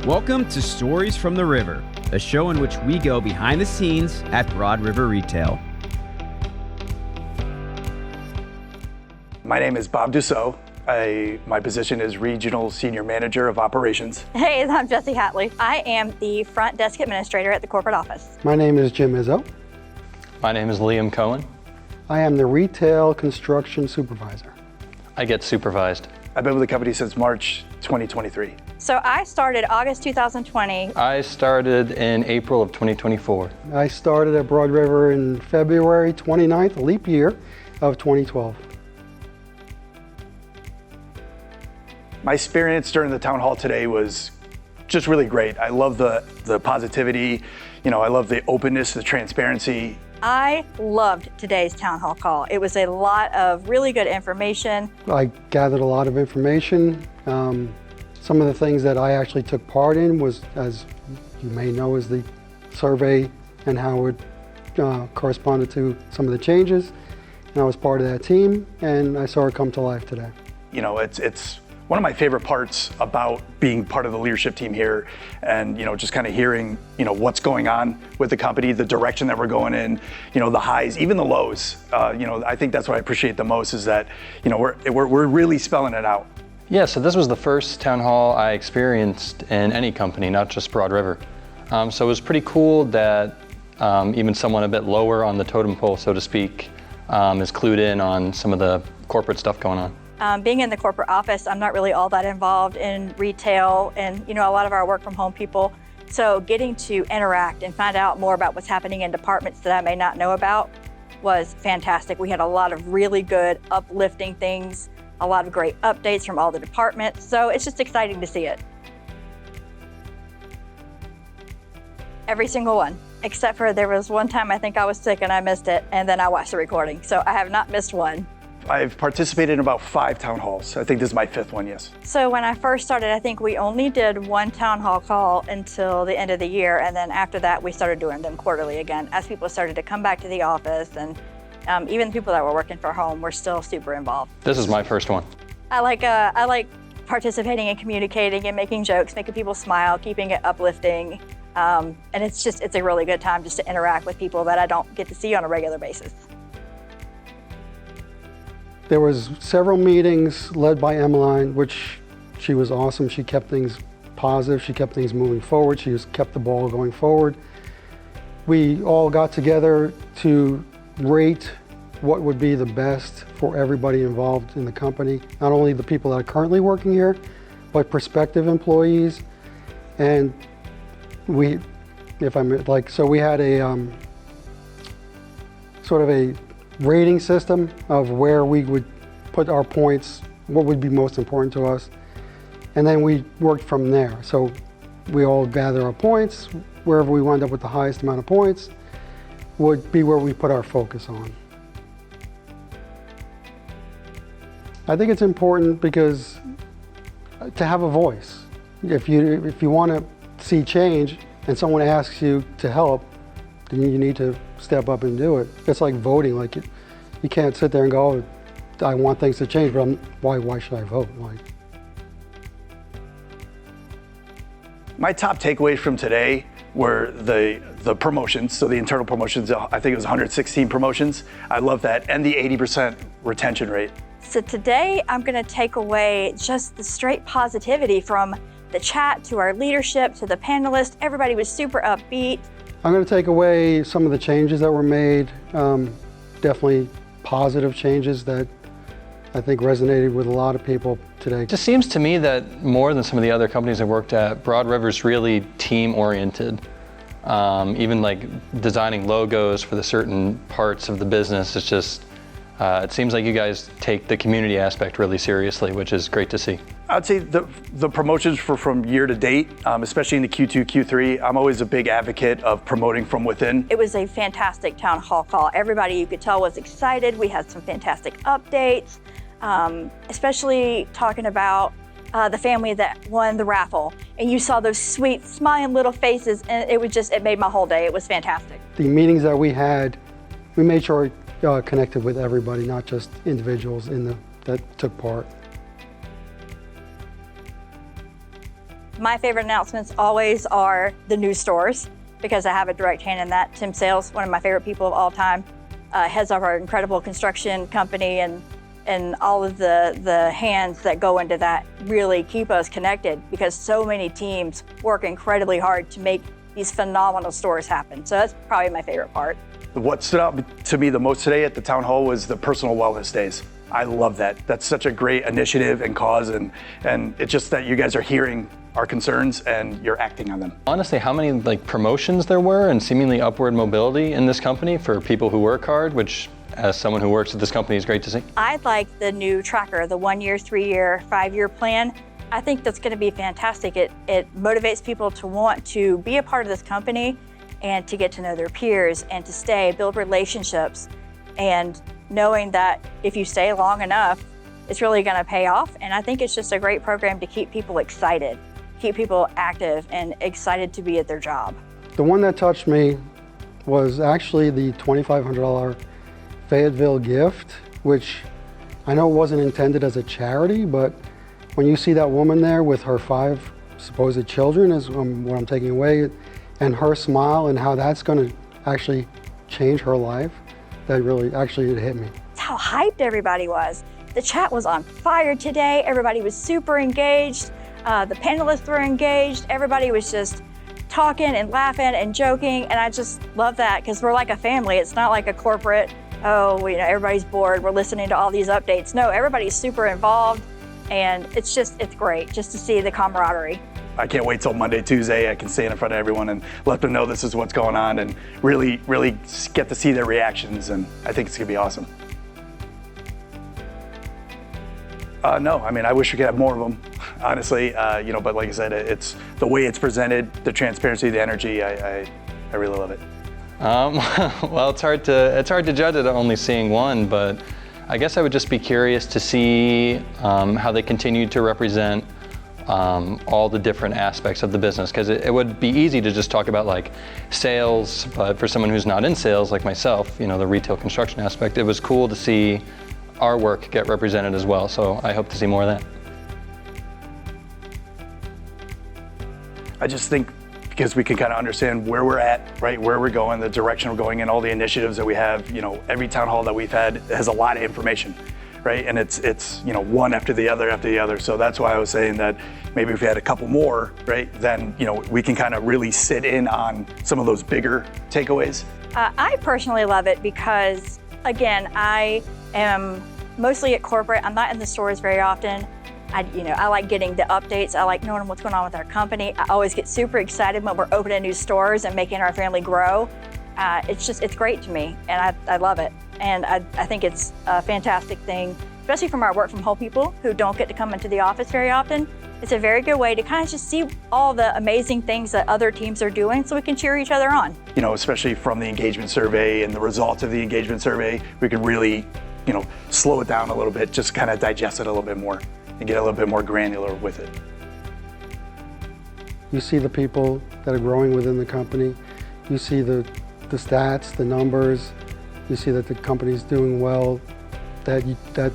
Welcome to Stories from the River, a show in which we go behind the scenes at Broad River Retail. My name is Bob Dussault. My position is Regional Senior Manager of Operations. Hey, I'm Jessi Hatley. I am the Front Desk Administrator at the corporate office. My name is Izzo. My name is Liam Cohen. I am the Retail Construction Supervisor. I get supervised. I've been with the company since March 2023. So I started August 2020. I started in April of 2024. I started at Broad River in February 29th, leap year of 2012. My experience during the town hall today was just really great. I love the positivity, I love the openness, the transparency. I loved today's town hall call. It was a lot of really good information. I gathered a lot of information. Some of the things that I actually took part in was, as you may know, is the survey and how it corresponded to some of the changes. And I was part of that team, and I saw it come to life today. It's one of my favorite parts about being part of the leadership team here, and just kind of hearing what's going on with the company, the direction that we're going in, the highs, even the lows. I think that's what I appreciate the most is that we're really spelling it out. Yeah, so this was the first town hall I experienced in any company, not just Broad River. So it was pretty cool that even someone a bit lower on the totem pole, so to speak, is clued in on some of the corporate stuff going on. Being in the corporate office, I'm not really all that involved in retail and a lot of our work from home people. So getting to interact and find out more about what's happening in departments that I may not know about was fantastic. We had a lot of really good uplifting things, a lot of great updates from all the departments. So it's just exciting to see it. Every single one, except for there was one time I think I was sick and I missed it, and then I watched the recording. So I have not missed one. I've participated in about 5 town halls. I think this is my 5th one, yes. So when I first started, I think we only did one town hall call until the end of the year. And then after that, we started doing them quarterly again as people started to come back to the office. And even the people that were working from home were still super involved. This is my first one. I like participating and communicating and making jokes, making people smile, keeping it uplifting. And it's a really good time just to interact with people that I don't get to see on a regular basis. There was several meetings led by Emmeline, which she was awesome. She kept things positive. She kept things moving forward. She just kept the ball going forward. We all got together to rate what would be the best for everybody involved in the company. Not only the people that are currently working here, but prospective employees. And we had a sort of a rating system of where we would put our points, what would be most important to us. And then we worked from there. So we all gather our points, wherever we wind up with the highest amount of points would be where we put our focus on. I think it's important because to have a voice. If you want to see change and someone asks you to help, then you need to step up and do it. It's like voting. Like you can't sit there and go, oh, I want things to change, but why should I vote? My top takeaways from today were the promotions, so the internal promotions. I think it was 116 promotions. I love that, and the 80% retention rate. So today I'm going to take away just the straight positivity from the chat to our leadership to the panelists. Everybody was super upbeat. I'm going to take away some of the changes that were made, definitely positive changes that I think resonated with a lot of people today. It just seems to me that more than some of the other companies I've worked at, Broad River's really team-oriented. Even like designing logos for the certain parts of the business, it's just, it seems like you guys take the community aspect really seriously, which is great to see. I'd say the promotions from year to date, especially in the Q2, Q3, I'm always a big advocate of promoting from within. It was a fantastic town hall call. Everybody, you could tell, was excited. We had some fantastic updates, especially talking about the family that won the raffle. And you saw those sweet, smiling little faces, and it made my whole day. It was fantastic. The meetings that we had, we made sure connected with everybody, not just individuals that took part. My favorite announcements always are the new stores, because I have a direct hand in that. Tim Sales, one of my favorite people of all time, heads of our incredible construction company, and all of the hands that go into that really keep us connected, because so many teams work incredibly hard to make these phenomenal stores happen. So that's probably my favorite part. What stood out to me the most today at the town hall was the personal wellness days. I love that. That's such a great initiative and cause, and it's just that you guys are hearing our concerns and you're acting on them. Honestly, how many promotions there were and seemingly upward mobility in this company for people who work hard, which as someone who works at this company is great to see. I like the new tracker, the 1 year, 3 year, 5 year plan. I think that's going to be fantastic. It motivates people to want to be a part of this company and to get to know their peers and to stay, build relationships, and knowing that if you stay long enough, it's really going to pay off. And I think it's just a great program to keep people excited, keep people active and excited to be at their job. The one that touched me was actually the $2,500 Fayetteville gift, which I know wasn't intended as a charity, but when you see that woman there with her 5 supposed children is what I'm taking away, and her smile and how that's going to actually change her life, that really actually it hit me. That's how hyped everybody was. The chat was on fire today. Everybody was super engaged. The panelists were engaged. Everybody was just talking and laughing and joking, and I just love that, because we're like a family. It's not like a corporate, everybody's bored, we're listening to all these updates. No, everybody's super involved, and it's great just to see the camaraderie. I can't wait till Monday, Tuesday. I can stand in front of everyone and let them know this is what's going on, and really, really get to see their reactions, and I think it's gonna be awesome. No, I wish we could have more of them, honestly, but like I said, it's the way it's presented, the transparency, the energy, I really love it. Well, it's hard to judge it only seeing one, but I guess I would just be curious to see how they continue to represent all the different aspects of the business, because it would be easy to just talk about sales, but for someone who's not in sales like myself, the retail construction aspect, it was cool to see our work get represented as well. So I hope to see more of that. I just think because we can kind of understand where we're at, right, where we're going, the direction we're going, and all the initiatives that we have. Every town hall that we've had has a lot of information, right? And it's one after the other. So that's why I was saying that maybe if we had a couple more, right, then we can kind of really sit in on some of those bigger takeaways. I personally love it because, again, I am mostly at corporate. I'm not in the stores very often. I like getting the updates. I like knowing what's going on with our company. I always get super excited when we're opening new stores and making our family grow. It's great to me, and I love it. And I think it's a fantastic thing, especially from our work from home people who don't get to come into the office very often. It's a very good way to kind of just see all the amazing things that other teams are doing so we can cheer each other on. Especially from the engagement survey and the results of the engagement survey, we can really, slow it down a little bit, just kind of digest it a little bit more and get a little bit more granular with it. You see the people that are growing within the company. You see the stats, the numbers. You see that the company's doing well, that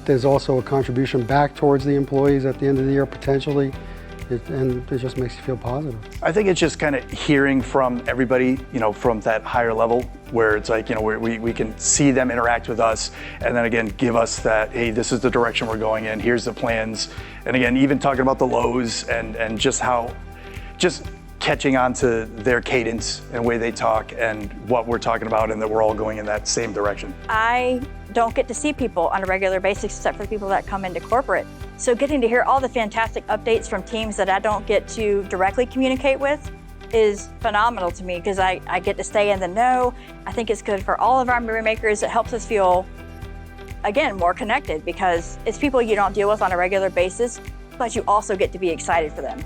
there's also a contribution back towards the employees at the end of the year, potentially, and it just makes you feel positive. I think it's just kind of hearing from everybody, from that higher level, where it's we can see them interact with us, and then again, give us that, hey, this is the direction we're going in, here's the plans. And again, even talking about the lows and just catching on to their cadence and way they talk and what we're talking about, and that we're all going in that same direction. I don't get to see people on a regular basis except for the people that come into corporate. So getting to hear all the fantastic updates from teams that I don't get to directly communicate with is phenomenal to me, because I get to stay in the know. I think it's good for all of our memory makers. It helps us feel, again, more connected, because it's people you don't deal with on a regular basis, but you also get to be excited for them.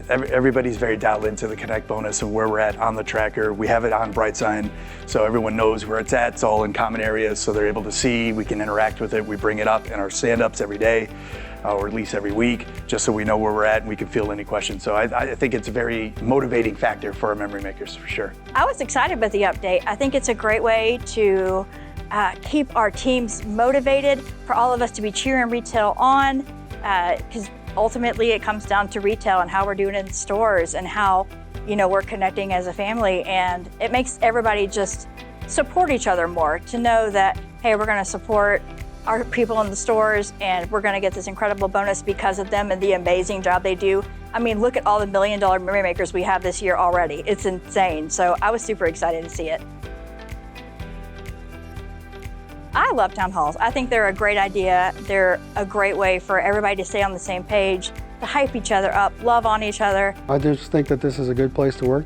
Everybody's very dialed into the Connect bonus and where we're at on the tracker. We have it on BrightSign, so everyone knows where it's at. It's all in common areas, so they're able to see. We can interact with it. We bring it up in our stand-ups every day, or at least every week, just so we know where we're at and we can field any questions. So I think it's a very motivating factor for our memory makers, for sure. I was excited about the update. I think it's a great way to keep our teams motivated, for all of us to be cheering retail on. because ultimately it comes down to retail and how we're doing in stores and how, we're connecting as a family. And it makes everybody just support each other more, to know that, hey, we're going to support our people in the stores and we're going to get this incredible bonus because of them and the amazing job they do. I mean, look at all the $1 million memory makers we have this year already. It's insane. So I was super excited to see it. I love town halls. I think they're a great idea. They're a great way for everybody to stay on the same page, to hype each other up, love on each other. I just think that this is a good place to work.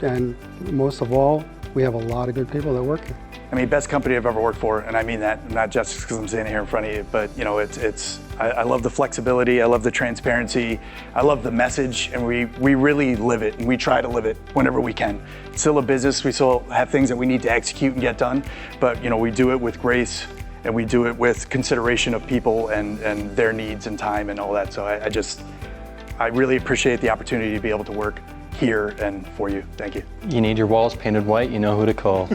And most of all, we have a lot of good people that work here. I mean, best company I've ever worked for, and I mean that not just because I'm standing here in front of you, but I love the flexibility, I love the transparency, I love the message, and we really live it, and we try to live it whenever we can. It's still a business, we still have things that we need to execute and get done, but we do it with grace, and we do it with consideration of people and their needs and time and all that. So I really appreciate the opportunity to be able to work here and for you. Thank you. You need your walls painted white, you know who to call.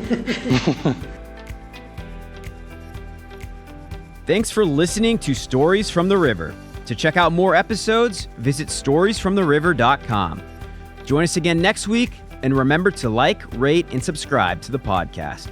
Thanks for listening to Stories from the River. To check out more episodes, visit storiesfromtheriver.com. Join us again next week, and remember to like, rate, and subscribe to the podcast.